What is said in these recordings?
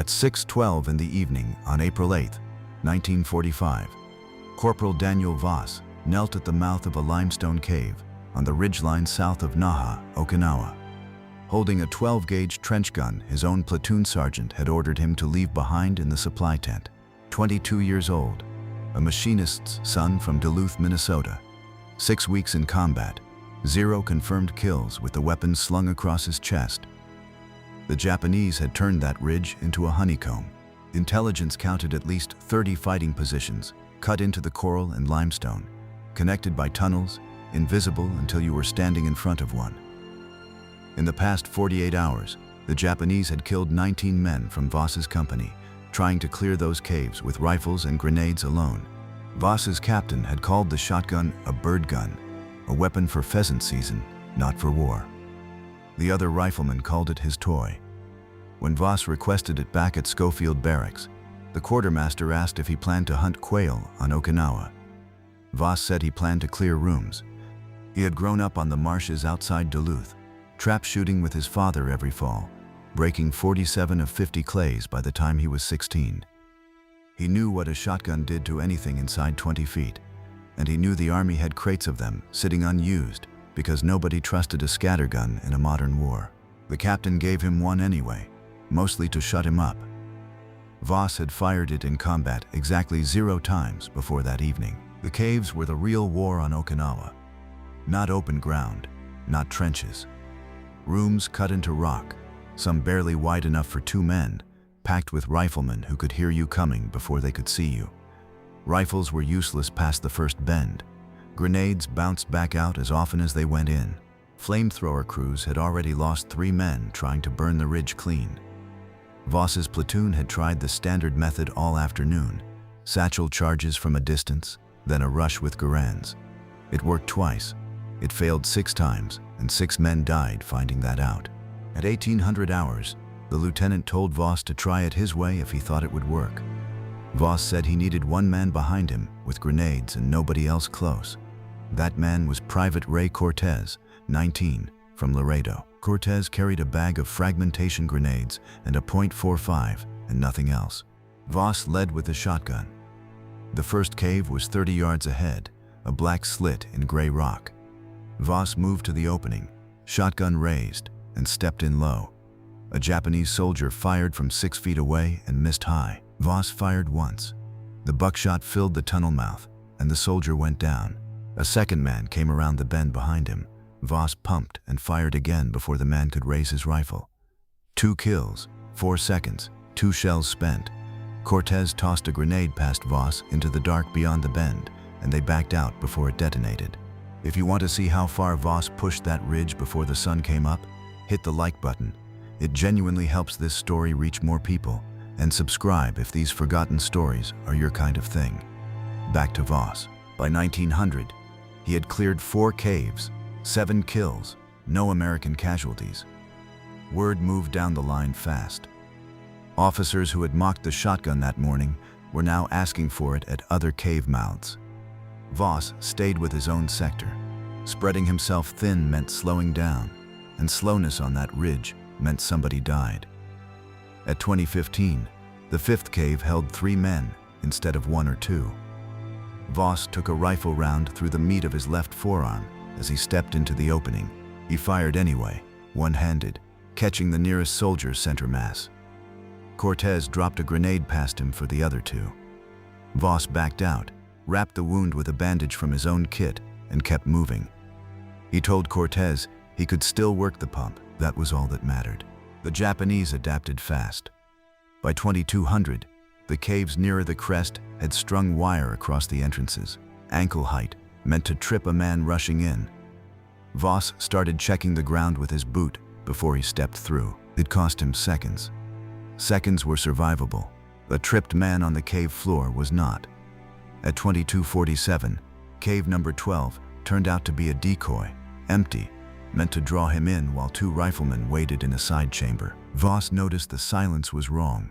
At 6:12 in the evening on April 8, 1945, Corporal Daniel Voss knelt at the mouth of a limestone cave on the ridgeline south of Naha, Okinawa. Holding a 12-gauge trench gun his own platoon sergeant had ordered him to leave behind in the supply tent. 22 years old, a machinist's son from Duluth, Minnesota. 6 weeks in combat, 0 confirmed kills with the weapon slung across his chest. The Japanese had turned that ridge into a honeycomb. Intelligence counted at least 30 fighting positions cut into the coral and limestone, connected by tunnels, invisible until you were standing in front of one. In the past 48 hours, the Japanese had killed 19 men from Voss's company, trying to clear those caves with rifles and grenades alone. Voss's captain had called the shotgun a bird gun, a weapon for pheasant season, not for war. The other riflemen called it his toy. When Voss requested it back at Schofield Barracks, the quartermaster asked if he planned to hunt quail on Okinawa. Voss said he planned to clear rooms. He had grown up on the marshes outside Duluth, trap shooting with his father every fall, breaking 47 of 50 clays by the time he was 16. He knew what a shotgun did to anything inside 20 feet, and he knew the Army had crates of them sitting unused because nobody trusted a scattergun in a modern war. The captain gave him one anyway, mostly to shut him up. Voss had fired it in combat exactly 0 times before that evening. The caves were the real war on Okinawa. Not open ground, not trenches. Rooms cut into rock, some barely wide enough for 2 men, packed with riflemen who could hear you coming before they could see you. Rifles were useless past the first bend. Grenades bounced back out as often as they went in. Flamethrower crews had already lost 3 men trying to burn the ridge clean. Voss's platoon had tried the standard method all afternoon, satchel charges from a distance, then a rush with Guerans. It worked twice. It failed 6 times, and 6 men died finding that out. At 1800 hours, the lieutenant told Voss to try it his way if he thought it would work. Voss said he needed 1 man behind him with grenades and nobody else close. That man was Private Ray Cortez, 19, from Laredo. Cortez carried a bag of fragmentation grenades and a .45 and nothing else. Voss led with a shotgun. The first cave was 30 yards ahead, a black slit in gray rock. Voss moved to the opening, shotgun raised, and stepped in low. A Japanese soldier fired from 6 feet away and missed high. Voss fired once. The buckshot filled the tunnel mouth, and the soldier went down. A second man came around the bend behind him. Voss pumped and fired again before the man could raise his rifle. 2 kills, 4 seconds, 2 shells spent. Cortez tossed a grenade past Voss into the dark beyond the bend, and they backed out before it detonated. If you want to see how far Voss pushed that ridge before the sun came up, hit the like button. It genuinely helps this story reach more people, and subscribe if these forgotten stories are your kind of thing. Back to Voss. By 1900, he had cleared 4 caves, 7 kills, no American casualties. Word moved down the line fast. Officers who had mocked the shotgun that morning were now asking for it at other cave mouths. Voss stayed with his own sector. Spreading himself thin meant slowing down, and slowness on that ridge meant somebody died. At 2015, the 5th cave held 3 men instead of 1 or 2. Voss took a rifle round through the meat of his left forearm as he stepped into the opening. He fired anyway, one-handed, catching the nearest soldier's center mass. Cortez dropped a grenade past him for the other 2. Voss backed out, wrapped the wound with a bandage from his own kit, and kept moving. He told Cortez he could still work the pump. That was all that mattered. The Japanese adapted fast. By 2200, the caves nearer the crest had strung wire across the entrances, ankle height, meant to trip a man rushing in. Voss started checking the ground with his boot before he stepped through. It cost him seconds. Seconds were survivable. A tripped man on the cave floor was not. At 2247, cave number 12 turned out to be a decoy, empty, meant to draw him in while 2 riflemen waited in a side chamber. Voss noticed the silence was wrong,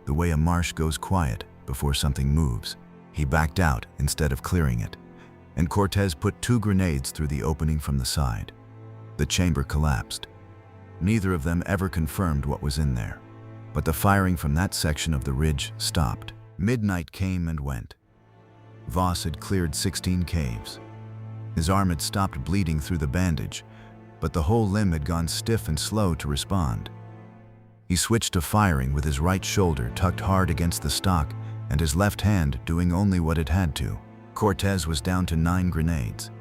the way a marsh goes quiet before something moves. He backed out instead of clearing it, and Cortez put 2 grenades through the opening from the side. The chamber collapsed. Neither of them ever confirmed what was in there. but the firing from that section of the ridge stopped. Midnight came and went. Voss had cleared 16 caves. His arm had stopped bleeding through the bandage, but the whole limb had gone stiff and slow to respond. He switched to firing with his right shoulder tucked hard against the stock and his left hand doing only what it had to. Cortez was down to 9 grenades.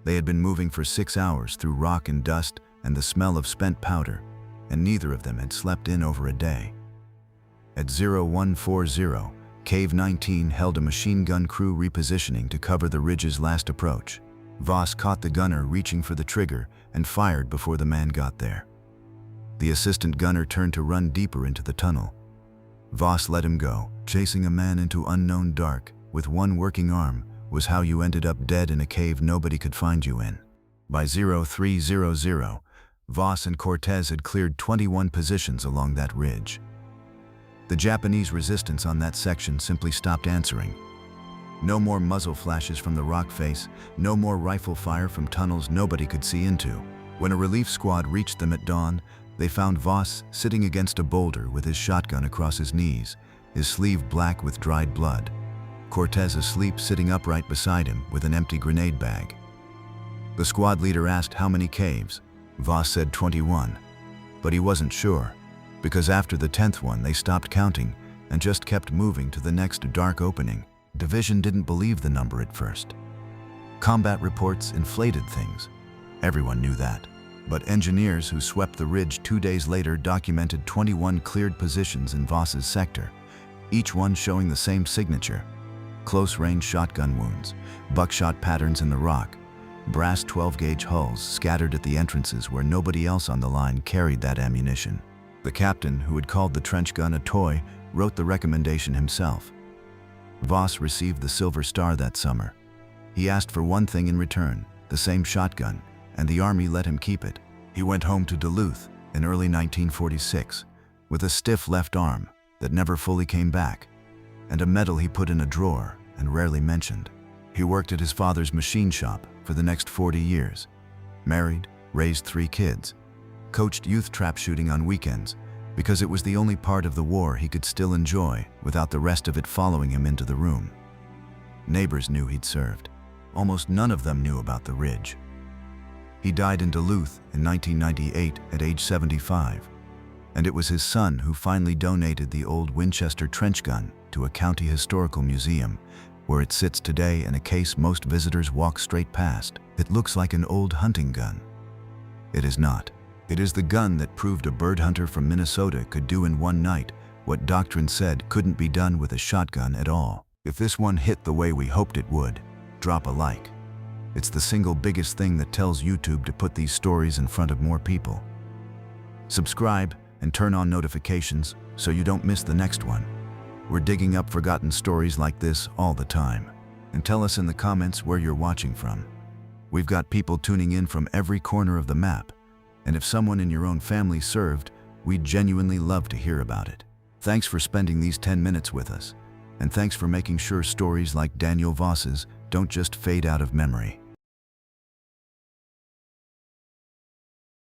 They had been moving for 6 hours through rock and dust and the smell of spent powder, and neither of them had slept in over a day. At 0140, Cave 19 held a machine gun crew repositioning to cover the ridge's last approach. Voss caught the gunner reaching for the trigger and fired before the man got there. The assistant gunner turned to run deeper into the tunnel. Voss let him go. Chasing a man into unknown dark with one working arm was how you ended up dead in a cave nobody could find you in. By 0300, Voss and Cortez had cleared 21 positions along that ridge. The Japanese resistance on that section simply stopped answering. No more muzzle flashes from the rock face, no more rifle fire from tunnels nobody could see into. When a relief squad reached them at dawn, they found Voss sitting against a boulder with his shotgun across his knees, his sleeve black with dried blood. Cortez asleep sitting upright beside him with an empty grenade bag. The squad leader asked how many caves. Voss said 21, but he wasn't sure, because after the 10th one they stopped counting and just kept moving to the next dark opening. Division didn't believe the number at first. Combat reports inflated things. Everyone knew that. But engineers who swept the ridge 2 days later documented 21 cleared positions in Voss's sector, each one showing the same signature: close-range shotgun wounds, buckshot patterns in the rock, brass 12-gauge hulls scattered at the entrances where nobody else on the line carried that ammunition. The captain, who had called the trench gun a toy, wrote the recommendation himself. Voss received the Silver Star that summer. He asked for one thing in return: the same shotgun, and the Army let him keep it. He went home to Duluth in early 1946 with a stiff left arm that never fully came back, and a medal he put in a drawer and rarely mentioned. He worked at his father's machine shop for the next 40 years, married, raised 3 kids, coached youth trap shooting on weekends because it was the only part of the war he could still enjoy without the rest of it following him into the room. Neighbors knew he'd served. Almost none of them knew about the ridge. He died in Duluth in 1998 at age 75, and it was his son who finally donated the old Winchester trench gun to a county historical museum, where it sits today in a case most visitors walk straight past. It looks like an old hunting gun. It is not. It is the gun that proved a bird hunter from Minnesota could do in one night what doctrine said couldn't be done with a shotgun at all. If this one hit the way we hoped it would, drop a like. It's the single biggest thing that tells YouTube to put these stories in front of more people. Subscribe and turn on notifications so you don't miss the next one. We're digging up forgotten stories like this all the time. And tell us in the comments where you're watching from. We've got people tuning in from every corner of the map, and if someone in your own family served, we'd genuinely love to hear about it. Thanks for spending these 10 minutes with us, and thanks for making sure stories like Daniel Voss's don't just fade out of memory.